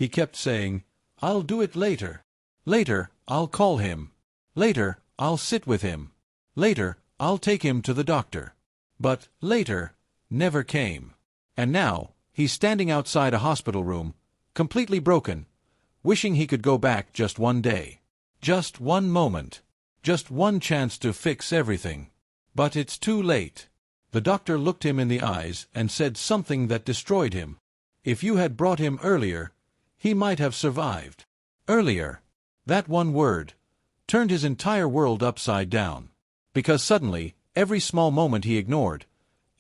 He kept saying, "I'll do it later. Later, I'll call him. Later, I'll sit with him. Later, I'll take him to the doctor." But later never came. And now, he's standing outside a hospital room, completely broken, wishing he could go back just one day. Just one moment. Just one chance to fix everything. But it's too late. The doctor looked him in the eyes and said something that destroyed him. If you had brought him earlier, he might have survived. Earlier. That one word turned his entire world upside down. Because suddenly, every small moment he ignored,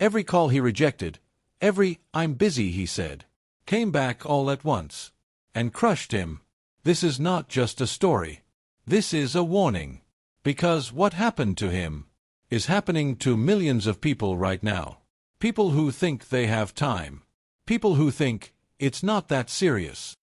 every call he rejected, every "I'm busy" he said, came back all at once and crushed him. This is not just a story. This is a warning. Because what happened to him is happening to millions of people right now. People who think they have time. People who think it's not that serious.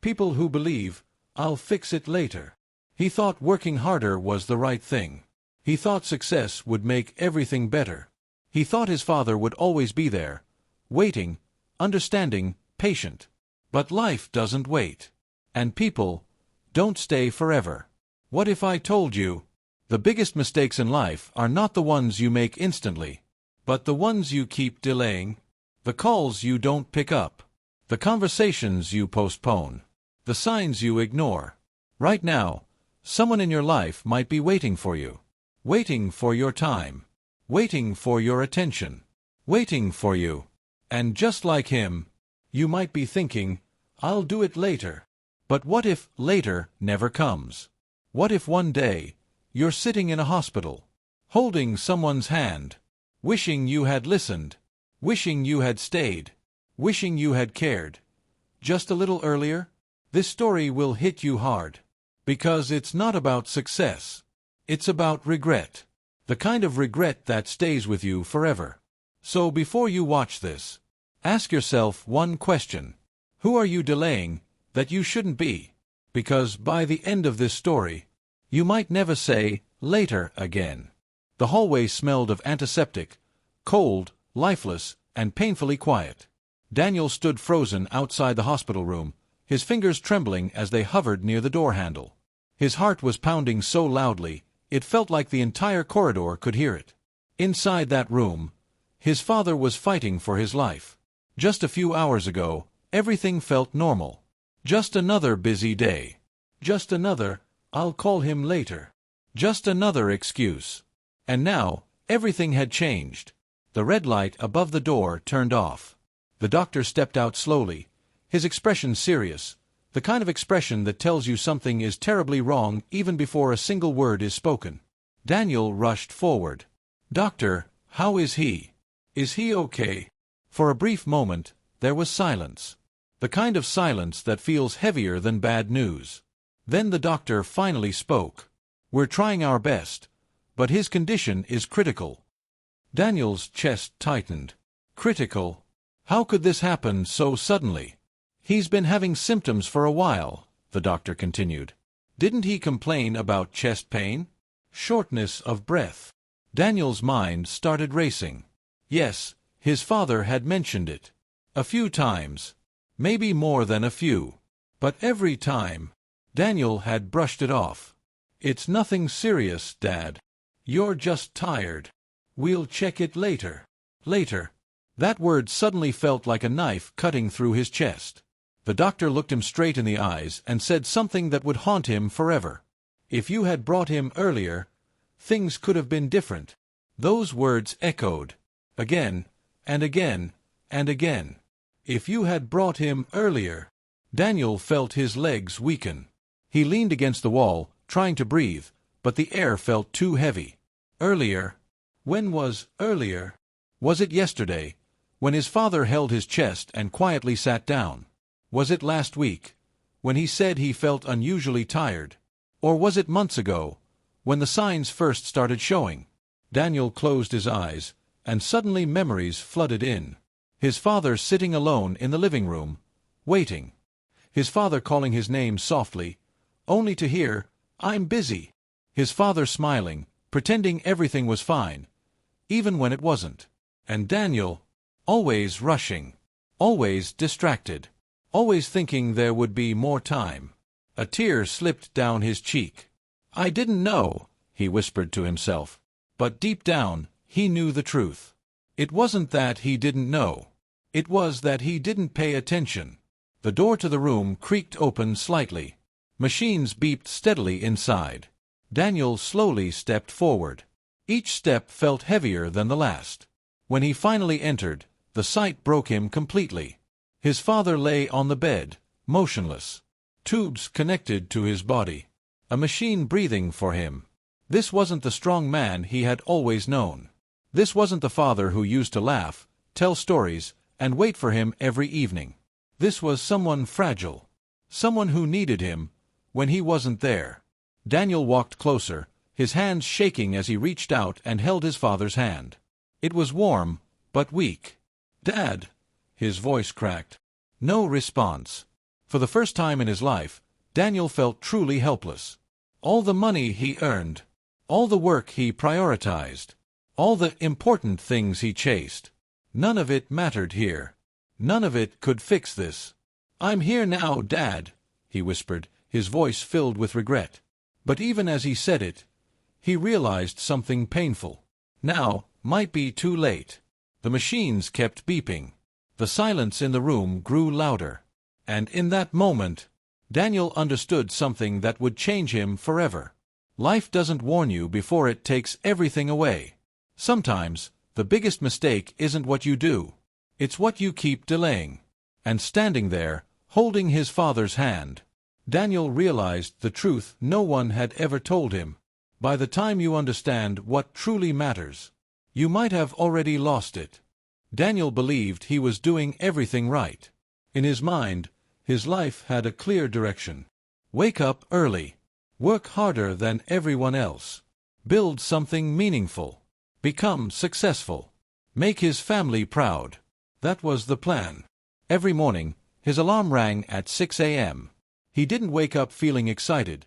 People who believe, "I'll fix it later." He thought working harder was the right thing. He thought success would make everything better. He thought his father would always be there, waiting, understanding, patient. But life doesn't wait. And people don't stay forever. What if I told you? The biggest mistakes in life are not the ones you make instantly, but the ones you keep delaying, the calls you don't pick up, the conversations you postpone, the signs you ignore. Right now, someone in your life might be waiting for you, waiting for your time, waiting for your attention, waiting for you. And just like him, you might be thinking, "I'll do it later." But what if later never comes? What if one day you're sitting in a hospital, holding someone's hand, wishing you had listened, wishing you had stayed, wishing you had cared just a little earlier? This story will hit you hard. Because it's not about success. It's about regret. The kind of regret that stays with you forever. So before you watch this, ask yourself one question. Who are you delaying that you shouldn't be? Because by the end of this story, you might never say later again. The hallway smelled of antiseptic, cold, lifeless, and painfully quiet. Daniel stood frozen outside the hospital room, his fingers trembling as they hovered near the door handle. His heart was pounding so loudly, it felt like the entire corridor could hear it. Inside that room, his father was fighting for his life. Just a few hours ago, everything felt normal. Just another busy day. Just another, "I'll call him later." Just another excuse. And now, everything had changed. The red light above the door turned off. The doctor stepped out slowly, his expression serious, the kind of expression that tells you something is terribly wrong even before a single word is spoken. Daniel rushed forward. "Doctor, how is he? Is he okay?" For a brief moment, there was silence. The kind of silence that feels heavier than bad news. Then the doctor finally spoke. "We're trying our best, but his condition is critical." Daniel's chest tightened. Critical? How could this happen so suddenly? "He's been having symptoms for a while," the doctor continued. "Didn't he complain about chest pain? Shortness of breath?" Daniel's mind started racing. Yes, his father had mentioned it. A few times. Maybe more than a few. But every time, Daniel had brushed it off. "It's nothing serious, Dad. You're just tired. We'll check it later." Later. That word suddenly felt like a knife cutting through his chest. The doctor looked him straight in the eyes and said something that would haunt him forever. "If you had brought him earlier, things could have been different." Those words echoed. Again, and again, and again. If you had brought him earlier. Daniel felt his legs weaken. He leaned against the wall, trying to breathe, but the air felt too heavy. Earlier? When was earlier? Was it yesterday, when his father held his chest and quietly sat down? Was it last week, when he said he felt unusually tired? Or was it months ago, when the signs first started showing? Daniel closed his eyes, and suddenly memories flooded in. His father sitting alone in the living room, waiting. His father calling his name softly, only to hear, "I'm busy." His father smiling, pretending everything was fine, even when it wasn't. And Daniel, always rushing, always distracted. always thinking there would be more time. A tear slipped down his cheek. "I didn't know," he whispered to himself. But deep down, he knew the truth. It wasn't that he didn't know. It was that he didn't pay attention. The door to the room creaked open slightly. Machines beeped steadily inside. Daniel slowly stepped forward. Each step felt heavier than the last. When he finally entered, the sight broke him completely. His father lay on the bed, motionless. Tubes connected to his body. A machine breathing for him. This wasn't the strong man he had always known. This wasn't the father who used to laugh, tell stories, and wait for him every evening. This was someone fragile. Someone who needed him when he wasn't there. Daniel walked closer, his hands shaking as he reached out and held his father's hand. It was warm, but weak. "Dad!" His voice cracked. No response. For the first time in his life, Daniel felt truly helpless. All the money he earned, all the work he prioritized, all the important things he chased, none of it mattered here. None of it could fix this. "I'm here now, Dad," he whispered, his voice filled with regret. But even as he said it, he realized something painful. Now might be too late. The machines kept beeping. The silence in the room grew louder. And in that moment, Daniel understood something that would change him forever. Life doesn't warn you before it takes everything away. Sometimes, the biggest mistake isn't what you do. It's what you keep delaying. And standing there, holding his father's hand, Daniel realized the truth no one had ever told him. By the time you understand what truly matters, you might have already lost it. Daniel believed he was doing everything right. In his mind, his life had a clear direction. Wake up early. Work harder than everyone else. Build something meaningful. Become successful. Make his family proud. That was the plan. Every morning, his alarm rang at 6 a.m. He didn't wake up feeling excited.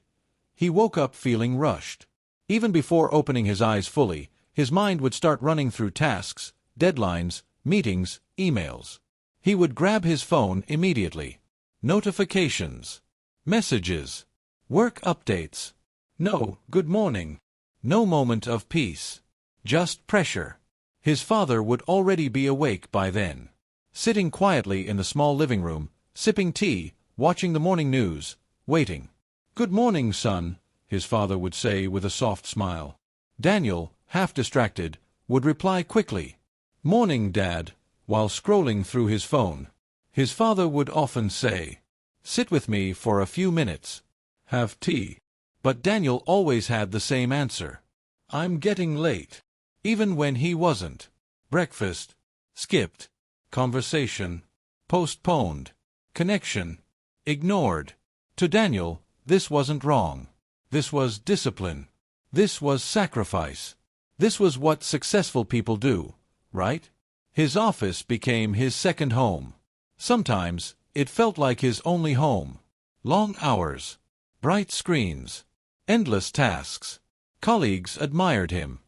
He woke up feeling rushed. Even before opening his eyes fully, his mind would start running through tasks, deadlines, meetings, emails. He would grab his phone immediately. Notifications. Messages. Work updates. No good morning. No moment of peace. Just pressure. His father would already be awake by then. Sitting quietly in the small living room, sipping tea, watching the morning news, waiting. "Good morning, son," his father would say with a soft smile. Daniel, half distracted, would reply quickly, "Morning, Dad," while scrolling through his phone. His father would often say, "Sit with me for a few minutes. Have tea." But Daniel always had the same answer. "I'm getting late." Even when he wasn't. Breakfast. Skipped. Conversation. Postponed. Connection. Ignored. To Daniel, this wasn't wrong. This was discipline. This was sacrifice. This was what successful people do, right? His office became his second home. Sometimes, it felt like his only home. Long hours. Bright screens. Endless tasks. Colleagues admired him.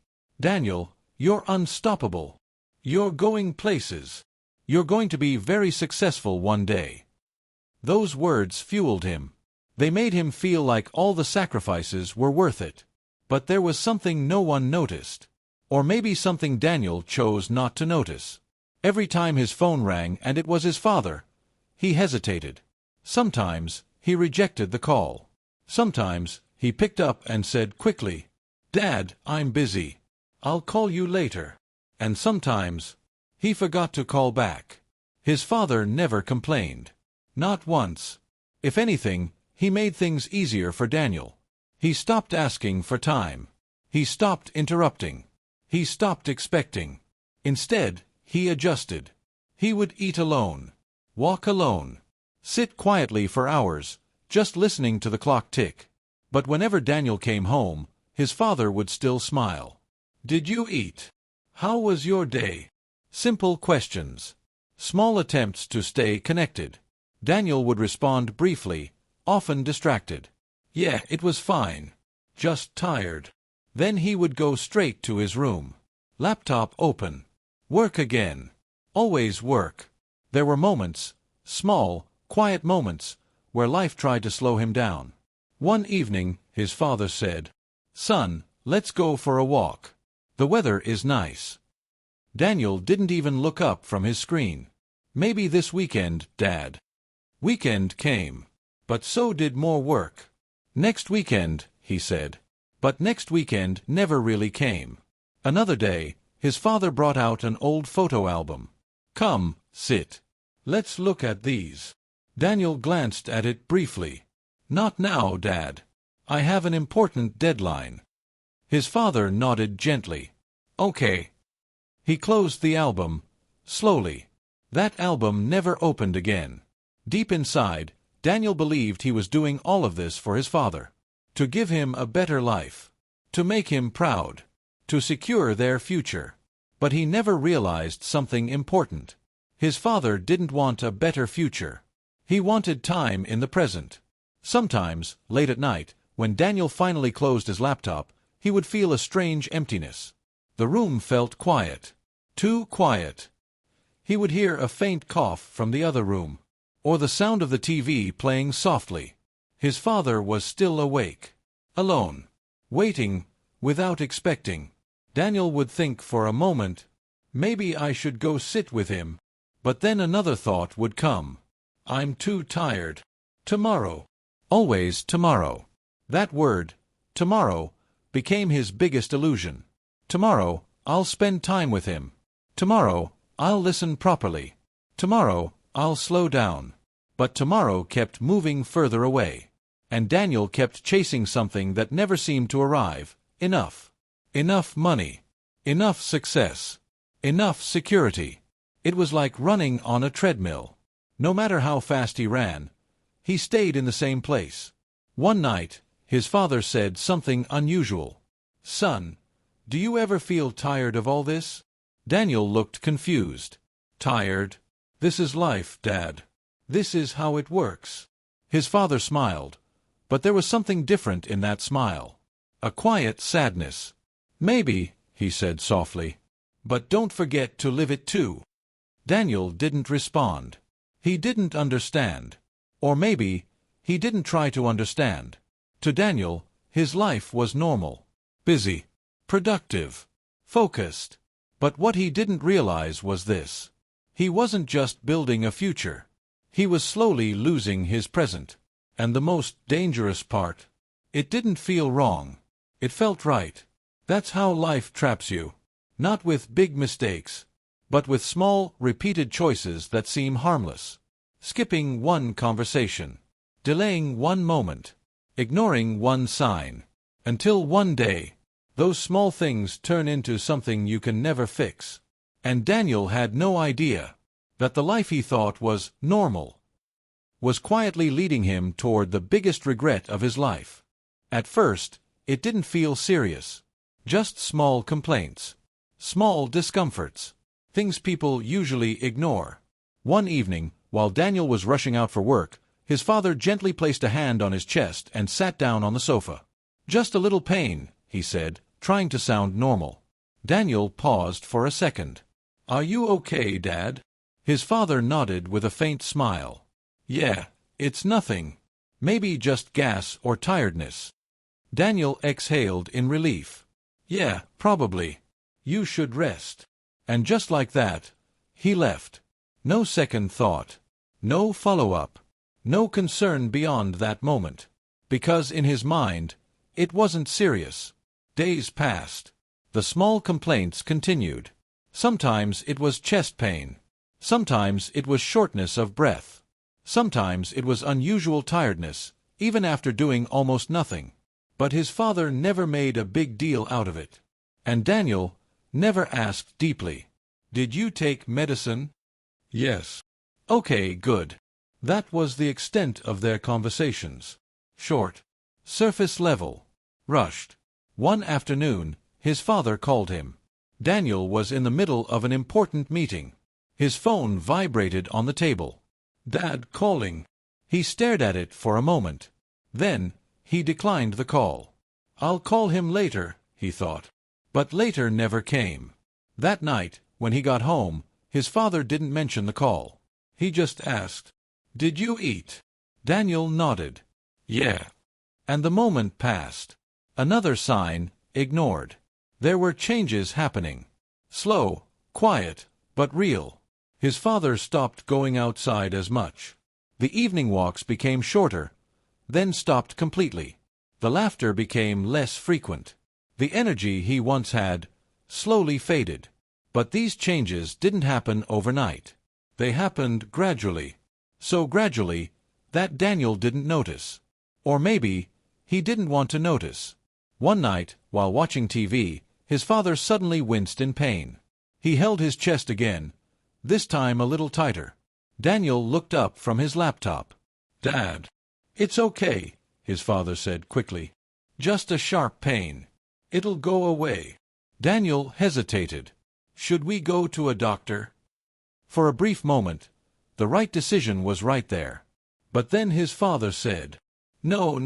"Daniel, you're unstoppable. You're going places. You're going to be very successful one day." Those words fueled him. They made him feel like all the sacrifices were worth it. But there was something no one noticed. Or maybe something Daniel chose not to notice. Every time his phone rang and it was his father, he hesitated. Sometimes, he rejected the call. Sometimes, he picked up and said quickly, "Dad, I'm busy. I'll call you later." And sometimes, he forgot to call back. His father never complained. Not once. If anything, he made things easier for Daniel. He stopped asking for time. He stopped interrupting. He stopped expecting. Instead, he adjusted. He would eat alone. Walk alone. Sit quietly for hours, just listening to the clock tick. But whenever Daniel came home, his father would still smile. "Did you eat? How was your day?" Simple questions. Small attempts to stay connected. Daniel would respond briefly, often distracted. "Yeah, it was fine. Just tired." Then he would go straight to his room. Laptop open. Work again. Always work. There were moments, small, quiet moments where life tried to slow him down. One evening, his father said, "Son, let's go for a walk. The weather is nice." Daniel didn't even look up from his screen. "Maybe this weekend, Dad." Weekend came. But so did more work. "Next weekend," he said. But next weekend never really came. Another day, his father brought out an old photo album. "Come, sit. Let's look at these." Daniel glanced at it briefly. "Not now, Dad. I have an important deadline." His father nodded gently. "Okay." He closed the album, slowly. That album never opened again. Deep inside, Daniel believed he was doing all of this for his father. To give him a better life. To make him proud. To secure their future. But he never realized something important. His father didn't want a better future. He wanted time in the present. Sometimes, late at night, when Daniel finally closed his laptop, he would feel a strange emptiness. The room felt quiet. Too quiet. He would hear a faint cough from the other room, or the sound of the TV playing softly. His father was still awake. Alone. Waiting, without expecting. Daniel would think for a moment, maybe I should go sit with him. But then another thought would come. I'm too tired. Tomorrow. Always tomorrow. That word, tomorrow, became his biggest illusion. Tomorrow, I'll spend time with him. Tomorrow, I'll listen properly. Tomorrow, I'll slow down. But tomorrow kept moving further away. And Daniel kept chasing something that never seemed to arrive. Enough. Enough money. Enough success. Enough security. It was like running on a treadmill. No matter how fast he ran, he stayed in the same place. One night, his father said something unusual. "Son, do you ever feel tired of all this?" Daniel looked confused. "Tired? This is life, Dad. This is how it works." His father smiled, but there was something different in that smile. A quiet sadness. "Maybe," he said softly, "but don't forget to live it too." Daniel didn't respond. He didn't understand. Or maybe, he didn't try to understand. To Daniel, his life was normal. Busy. Productive. Focused. But what he didn't realize was this. He wasn't just building a future. He was slowly losing his present. And the most dangerous part, it didn't feel wrong. It felt right. That's how life traps you. Not with big mistakes, but with small, repeated choices that seem harmless. Skipping one conversation. Delaying one moment. Ignoring one sign. Until one day, those small things turn into something you can never fix. And Daniel had no idea that the life he thought was normal was quietly leading him toward the biggest regret of his life. At first, it didn't feel serious. Just small complaints. Small discomforts. Things people usually ignore. One evening, while Daniel was rushing out for work, his father gently placed a hand on his chest and sat down on the sofa. "Just a little pain," he said, trying to sound normal. Daniel paused for a second. "Are you okay, Dad?" His father nodded with a faint smile. "Yeah, it's nothing. Maybe just gas or tiredness." Daniel exhaled in relief. "Yeah, probably. You should rest." And just like that, he left. No second thought. No follow-up. No concern beyond that moment. Because in his mind, it wasn't serious. Days passed. The small complaints continued. Sometimes it was chest pain. Sometimes it was shortness of breath. Sometimes it was unusual tiredness, even after doing almost nothing. But his father never made a big deal out of it. And Daniel never asked deeply, "Did you take medicine?" "Yes." "Okay, good." That was the extent of their conversations. Short. Surface level. Rushed. One afternoon, his father called him. Daniel was in the middle of an important meeting. His phone vibrated on the table. "Dad calling." He stared at it for a moment. Then, he declined the call. "I'll call him later," he thought. But later never came. That night, when he got home, his father didn't mention the call. He just asked, Did you eat? Daniel nodded. Yeah. And the moment passed. Another sign, ignored. There were changes happening. Slow, quiet, but real. His father stopped going outside as much. The evening walks became shorter, then stopped completely. The laughter became less frequent. The energy he once had slowly faded. But these changes didn't happen overnight. They happened gradually. So gradually that Daniel didn't notice. Or maybe he didn't want to notice. One night, while watching TV, his father suddenly winced in pain. He held his chest again, this time a little tighter. Daniel looked up from his laptop. Dad. It's okay, his father said quickly. Just a sharp pain. It'll go away. Daniel hesitated. Should we go to a doctor? For a brief moment, the right decision was right there. But then his father said, No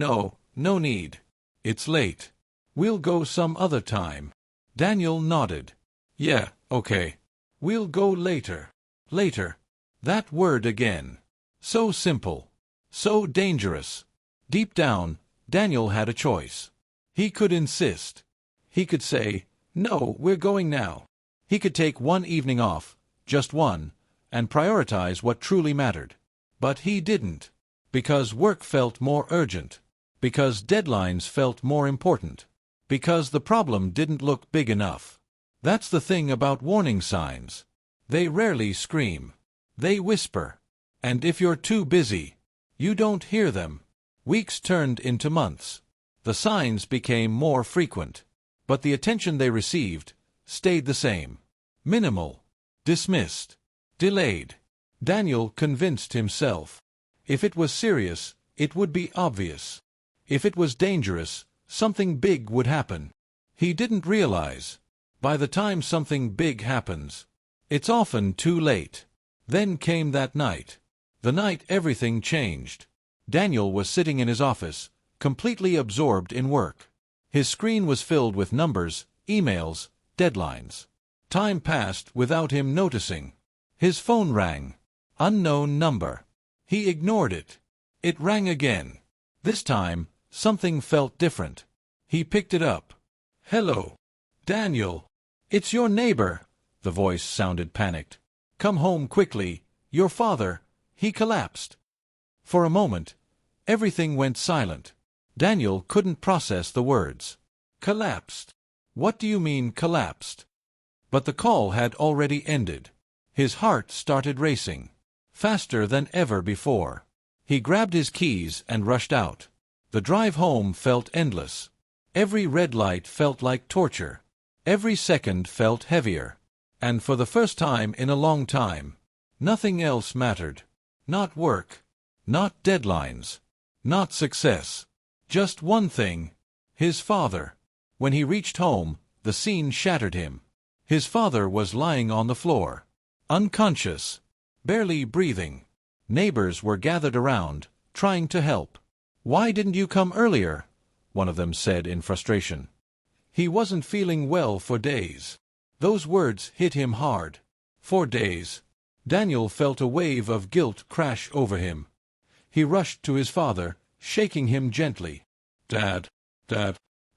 need. It's late. We'll go some other time. Daniel nodded. Yeah, okay. We'll go later. Later. That word again. So simple. So dangerous. Deep down, Daniel had a choice. He could insist. He could say, No, we're going now. He could take one evening off, just one, and prioritize what truly mattered. But he didn't. Because work felt more urgent. Because deadlines felt more important. Because the problem didn't look big enough. That's the thing about warning signs. They rarely scream. They whisper. And if you're too busy, you don't hear them. Weeks turned into months. The signs became more frequent. But the attention they received stayed the same. Minimal. Dismissed. Delayed. Daniel convinced himself. If it was serious, it would be obvious. If it was dangerous, something big would happen. He didn't realize. By the time something big happens, it's often too late. Then came that night. The night everything changed. Daniel was sitting in his office, completely absorbed in work. His screen was filled with numbers, emails, deadlines. Time passed without him noticing. His phone rang. Unknown number. He ignored it. It rang again. This time, something felt different. He picked it up. Hello. Daniel. It's your neighbor. The voice sounded panicked. Come home quickly. Your father. He collapsed. For a moment, everything went silent. Daniel couldn't process the words. Collapsed. What do you mean collapsed? But the call had already ended. His heart started racing. Faster than ever before. He grabbed his keys and rushed out. The drive home felt endless. Every red light felt like torture. Every second felt heavier. And for the first time in a long time, nothing else mattered. Not work. Not deadlines. Not success. Just one thing. His father. When he reached home, the scene shattered him. His father was lying on the floor. Unconscious. Barely breathing. Neighbors were gathered around, trying to help. Why didn't you come earlier? One of them said in frustration. He wasn't feeling well for days. Those words hit him hard. For days. Daniel felt a wave of guilt crash over him. He rushed to his father, shaking him gently. Dad,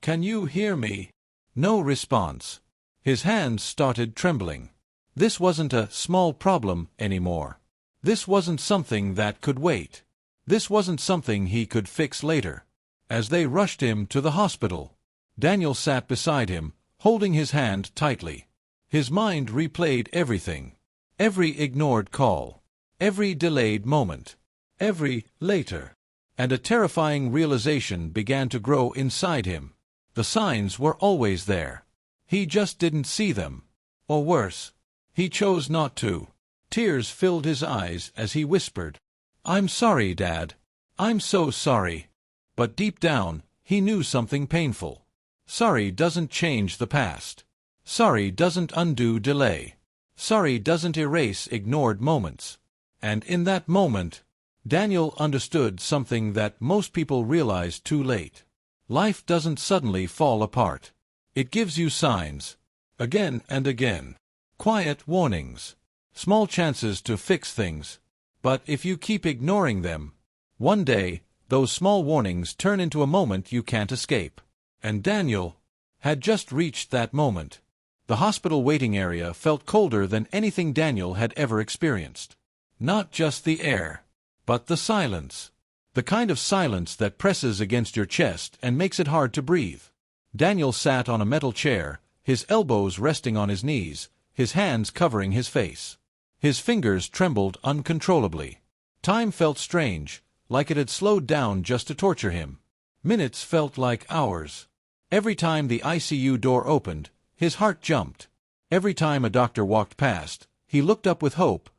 can you hear me? No response. His hands started trembling. This wasn't a small problem anymore. This wasn't something that could wait. This wasn't something he could fix later. As they rushed him to the hospital, Daniel sat beside him, holding his hand tightly. His mind replayed everything. Every ignored call. Every delayed moment. Every later. And a terrifying realization began to grow inside him. The signs were always there. He just didn't see them. Or worse, he chose not to. Tears filled his eyes as he whispered, I'm sorry, Dad. I'm so sorry. But deep down, he knew something painful. Sorry doesn't change the past. Sorry doesn't undo delay. Sorry doesn't erase ignored moments. And in that moment, Daniel understood something that most people realize too late. Life doesn't suddenly fall apart. It gives you signs. Again and again. Quiet warnings. Small chances to fix things. But if you keep ignoring them, one day, those small warnings turn into a moment you can't escape. And Daniel had just reached that moment. The hospital waiting area felt colder than anything Daniel had ever experienced. Not just the air, but the silence. The kind of silence that presses against your chest and makes it hard to breathe. Daniel sat on a metal chair, his elbows resting on his knees, his hands covering his face. His fingers trembled uncontrollably. Time felt strange, like it had slowed down just to torture him. Minutes felt like hours. Every time the ICU door opened, his heart jumped. Every time a doctor walked past, he looked up with hope,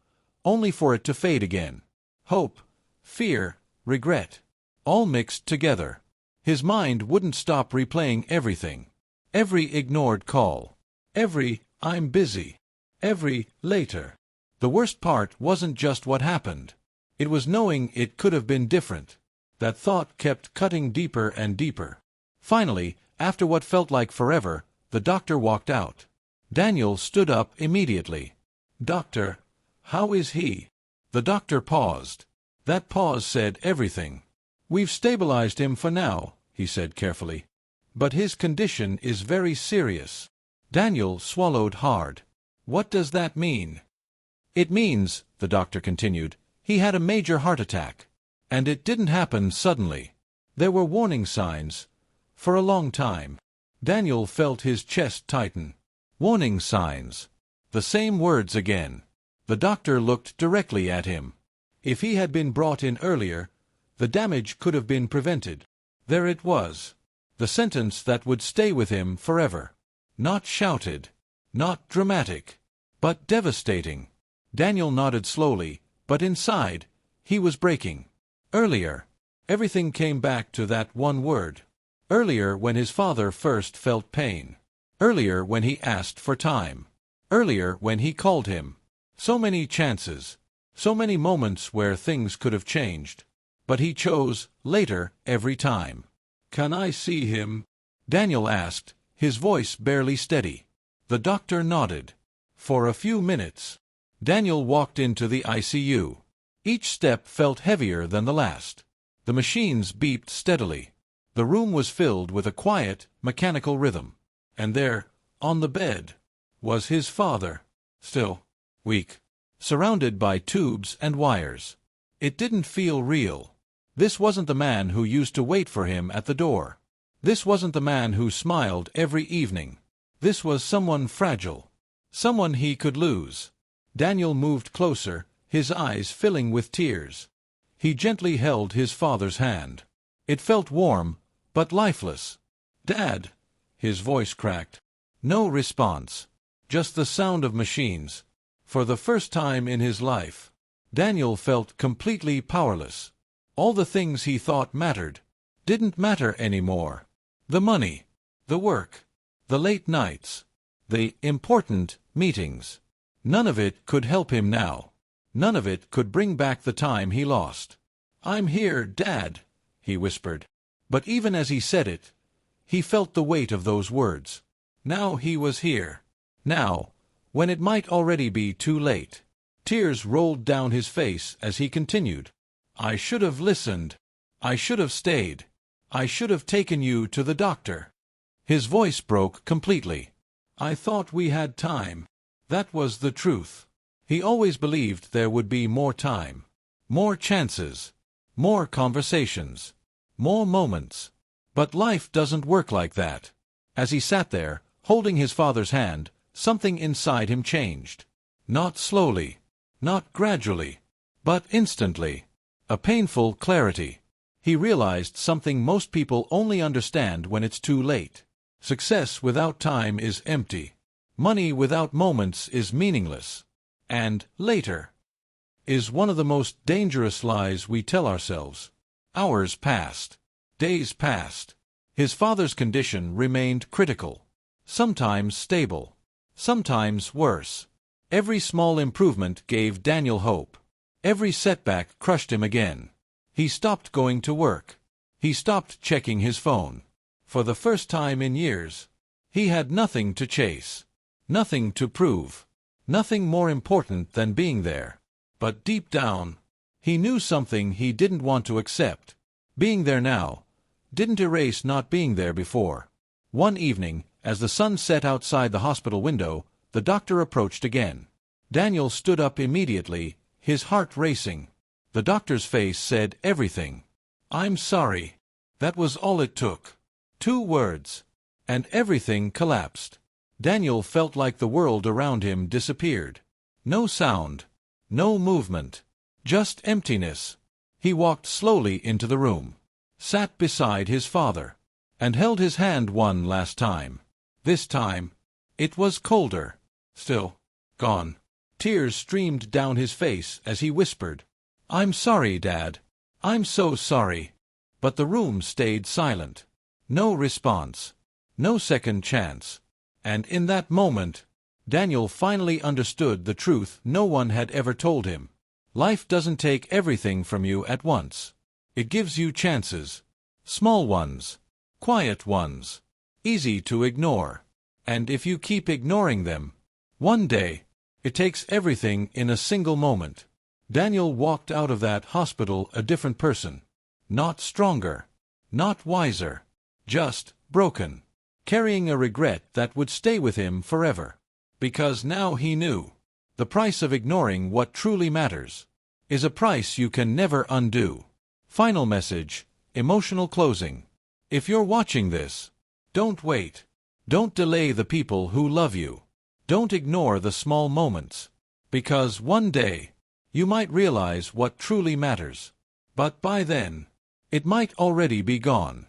only for it to fade again. Hope, fear, regret, all mixed together. His mind wouldn't stop replaying everything. Every ignored call. Every, "I'm busy." Every, "later." The worst part wasn't just what happened. It was knowing it could have been different. That thought kept cutting deeper and deeper. Finally, after what felt like forever, the doctor walked out. Daniel stood up immediately. "Doctor, how is he?" The doctor paused. That pause said everything. "We've stabilized him for now," he said carefully. "But his condition is very serious." Daniel swallowed hard. "What does that mean?" "It means," the doctor continued, "he had a major heart attack. And it didn't happen suddenly. There were warning signs. For a long time." Daniel felt his chest tighten. Warning signs. The same words again. The doctor looked directly at him. If he had been brought in earlier, the damage could have been prevented. There it was. The sentence that would stay with him forever. Not shouted. Not dramatic. But devastating. Daniel nodded slowly, but inside, he was breaking. Earlier. Everything came back to that one word. Earlier when his father first felt pain. Earlier when he asked for time. Earlier when he called him. So many chances. So many moments where things could have changed. But he chose later every time. "Can I see him?" Daniel asked, his voice barely steady. The doctor nodded. For a few minutes. Daniel walked into the ICU. Each step felt heavier than the last. The machines beeped steadily. The room was filled with a quiet, mechanical rhythm. And there, on the bed, was his father. Still, weak, surrounded by tubes and wires. It didn't feel real. This wasn't the man who used to wait for him at the door. This wasn't the man who smiled every evening. This was someone fragile. Someone he could lose. Daniel moved closer, his eyes filling with tears. He gently held his father's hand. It felt warm, but lifeless. "Dad!" His voice cracked. No response. Just the sound of machines. For the first time in his life, Daniel felt completely powerless. All the things he thought mattered didn't matter anymore. The money, the work, the late nights, the important meetings. None of it could help him now. None of it could bring back the time he lost. "I'm here, Dad," he whispered. But even as he said it, he felt the weight of those words. Now he was here. Now, when it might already be too late. Tears rolled down his face as he continued. "I should have listened. I should have stayed. I should have taken you to the doctor." His voice broke completely. "I thought we had time." That was the truth. He always believed there would be more time. More chances. More conversations. More moments. But life doesn't work like that. As he sat there, holding his father's hand, something inside him changed. Not slowly. Not gradually. But instantly. A painful clarity. He realized something most people only understand when it's too late. Success without time is empty. Money without moments is meaningless. And later is one of the most dangerous lies we tell ourselves. Hours passed. Days passed. His father's condition remained critical. Sometimes stable. Sometimes worse. Every small improvement gave Daniel hope. Every setback crushed him again. He stopped going to work. He stopped checking his phone. For the first time in years, he had nothing to chase. Nothing to prove. Nothing more important than being there. But deep down, He knew something he didn't want to accept. Being there now didn't erase not being there before. One evening, as the sun set outside the hospital window, the doctor approached again. Daniel stood up immediately, his heart racing. The doctor's face said everything. "I'm sorry." That was all it took. 2 words. And everything collapsed. Daniel felt like the world around him disappeared. No sound. No movement. Just emptiness. He walked slowly into the room, sat beside his father, and held his hand one last time. This time, it was colder. Still gone. Tears streamed down his face as he whispered, "I'm sorry, Dad. I'm so sorry." But the room stayed silent. No response. No second chance. And in that moment, Daniel finally understood the truth no one had ever told him. Life doesn't take everything from you at once. It gives you chances. Small ones. Quiet ones. Easy to ignore. And if you keep ignoring them, one day, it takes everything in a single moment. Daniel walked out of that hospital a different person. Not stronger. Not wiser. Just broken. Carrying a regret that would stay with him forever. Because now he knew. The price of ignoring what truly matters is a price you can never undo. Final message. Emotional closing. If you're watching this, don't wait. Don't delay the people who love you. Don't ignore the small moments. Because one day, you might realize what truly matters. But by then, it might already be gone.